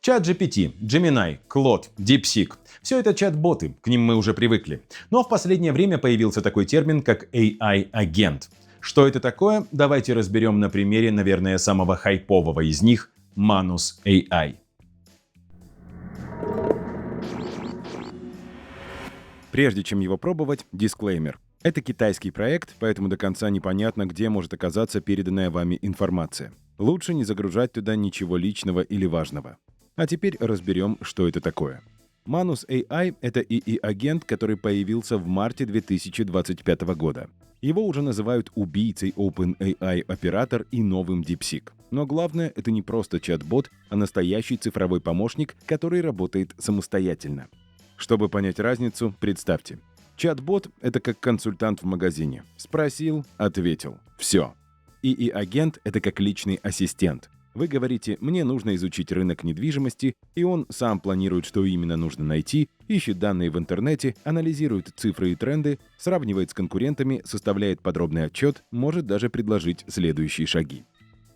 ChatGPT, Gemini, Claude, DeepSeek – все это чат-боты, к ним мы уже привыкли. Но в последнее время появился такой термин, как AI-агент. Что это такое? Давайте разберем на примере, наверное, самого хайпового из них – Manus AI. Прежде чем его пробовать, дисклеймер. Это китайский проект, поэтому до конца непонятно, где может оказаться переданная вами информация. Лучше не загружать туда ничего личного или важного. А теперь разберем, что это такое. Manus AI — это ИИ-агент, который появился в марте 2025 года. Его уже называют убийцей OpenAI оператор и новым DeepSeek. Но главное, это не просто чат-бот, а настоящий цифровой помощник, который работает самостоятельно. Чтобы понять разницу, представьте. Чат-бот — это как консультант в магазине. Спросил, ответил. Все. ИИ-агент — это как личный ассистент. Вы говорите: «Мне нужно изучить рынок недвижимости», и он сам планирует, что именно нужно найти, ищет данные в интернете, анализирует цифры и тренды, сравнивает с конкурентами, составляет подробный отчет, может даже предложить следующие шаги.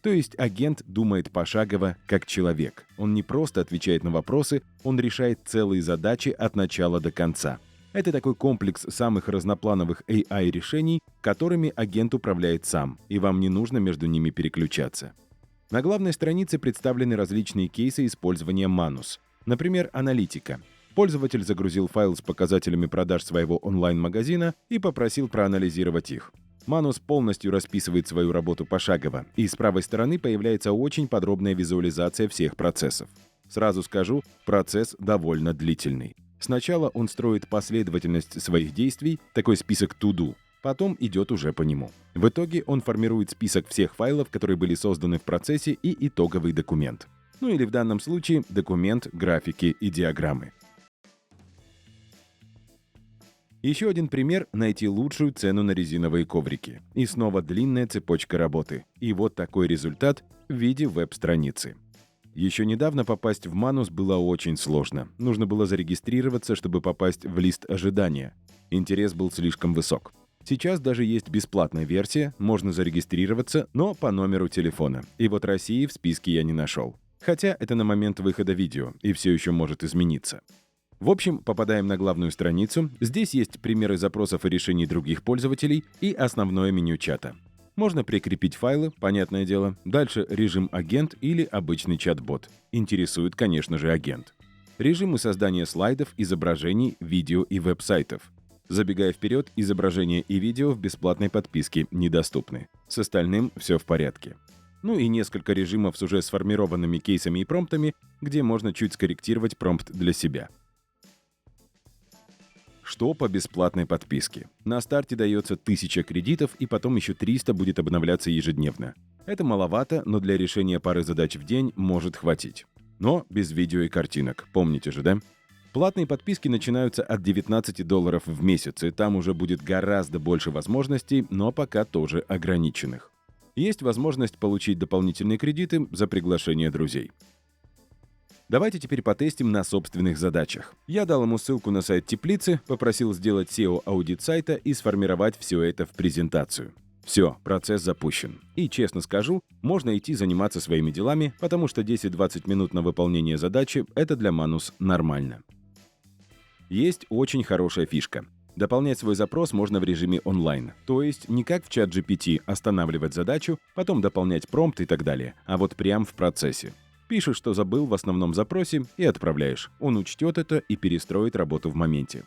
То есть агент думает пошагово, как человек. Он не просто отвечает на вопросы, он решает целые задачи от начала до конца. Это такой комплекс самых разноплановых AI-решений, которыми агент управляет сам, и вам не нужно между ними переключаться. На главной странице представлены различные кейсы использования Manus. Например, аналитика. Пользователь загрузил файл с показателями продаж своего онлайн-магазина и попросил проанализировать их. Manus полностью расписывает свою работу пошагово, и с правой стороны появляется очень подробная визуализация всех процессов. Сразу скажу, процесс довольно длительный. Сначала он строит последовательность своих действий, такой список to-do, потом идет уже по нему. В итоге он формирует список всех файлов, которые были созданы в процессе, и итоговый документ. Ну или в данном случае документ, графики и диаграммы. Еще один пример — найти лучшую цену на резиновые коврики. И снова длинная цепочка работы. И вот такой результат в виде веб-страницы. Еще недавно попасть в Manus было очень сложно. Нужно было зарегистрироваться, чтобы попасть в лист ожидания. Интерес был слишком высок. Сейчас даже есть бесплатная версия, можно зарегистрироваться, но по номеру телефона. И вот России в списке я не нашел. Хотя это на момент выхода видео, и все еще может измениться. В общем, попадаем на главную страницу. Здесь есть примеры запросов и решений других пользователей и основное меню чата. Можно прикрепить файлы, понятное дело. Дальше режим агент или обычный чат-бот. Интересует, конечно же, агент. Режимы создания слайдов, изображений, видео и веб-сайтов. Забегая вперед, изображения и видео в бесплатной подписке недоступны. С остальным все в порядке. Ну и несколько режимов с уже сформированными кейсами и промптами, где можно чуть скорректировать промпт для себя. Что по бесплатной подписке? На старте дается 1000 кредитов, и потом еще 300 будет обновляться ежедневно. Это маловато, но для решения пары задач в день может хватить. Но без видео и картинок, помните же, да? Платные подписки начинаются от $19 в месяц, и там уже будет гораздо больше возможностей, но пока тоже ограниченных. Есть возможность получить дополнительные кредиты за приглашение друзей. Давайте теперь потестим на собственных задачах. Я дал ему ссылку на сайт Теплицы, попросил сделать SEO-аудит сайта и сформировать все это в презентацию. Все, процесс запущен. И честно скажу, можно идти заниматься своими делами, потому что 10-20 минут на выполнение задачи — это для Manus нормально. Есть очень хорошая фишка. Дополнять свой запрос можно в режиме онлайн. То есть не как в ChatGPT останавливать задачу, потом дополнять промпт и так далее, а вот прямо в процессе. Пишешь, что забыл в основном запросе, и отправляешь. Он учтет это и перестроит работу в моменте.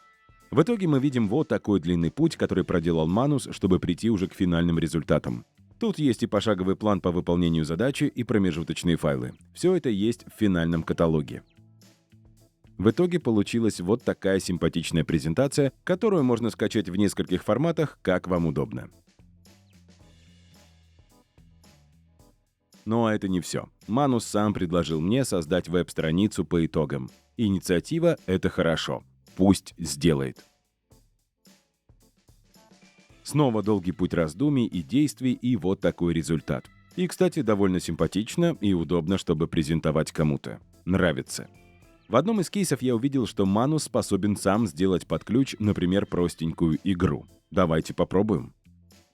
В итоге мы видим вот такой длинный путь, который проделал Manus, чтобы прийти уже к финальным результатам. Тут есть и пошаговый план по выполнению задачи, и промежуточные файлы. Все это есть в финальном каталоге. В итоге получилась вот такая симпатичная презентация, которую можно скачать в нескольких форматах, как вам удобно. Но это не все. Manus сам предложил мне создать веб-страницу по итогам. Инициатива — это хорошо. Пусть сделает. Снова долгий путь раздумий и действий, и вот такой результат. И, кстати, довольно симпатично и удобно, чтобы презентовать кому-то. Нравится. В одном из кейсов я увидел, что Manus способен сам сделать под ключ, например, простенькую игру. Давайте попробуем.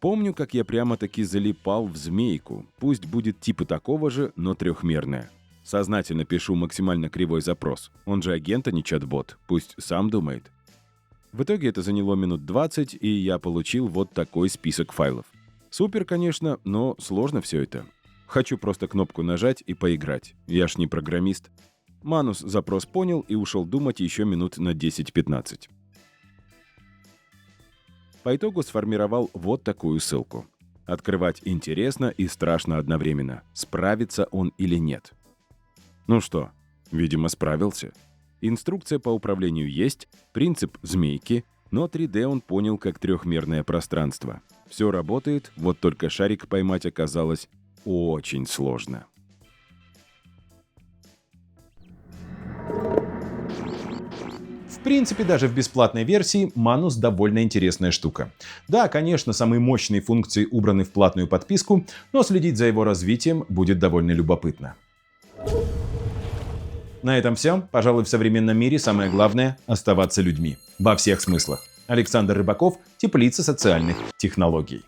Помню, как я прямо-таки залипал в змейку. Пусть будет типа такого же, но трехмерная. Сознательно пишу максимально кривой запрос. Он же агент, а не чат-бот. Пусть сам думает. В итоге это заняло минут 20, и я получил вот такой список файлов. Супер, конечно, но сложно все это. Хочу просто кнопку нажать и поиграть. Я ж не программист. Манус запрос понял и ушел думать еще минут на 10-15. По итогу сформировал вот такую ссылку. Открывать интересно и страшно одновременно. Справится он или нет. Ну что, видимо, справился. Инструкция по управлению есть, принцип змейки, но 3D он понял как трехмерное пространство. Все работает, вот только шарик поймать оказалось очень сложно. В принципе, даже в бесплатной версии Manus довольно интересная штука. Да, конечно, самые мощные функции убраны в платную подписку, но следить за его развитием будет довольно любопытно. На этом все. Пожалуй, в современном мире самое главное – оставаться людьми. Во всех смыслах. Александр Рыбаков, Теплица социальных технологий.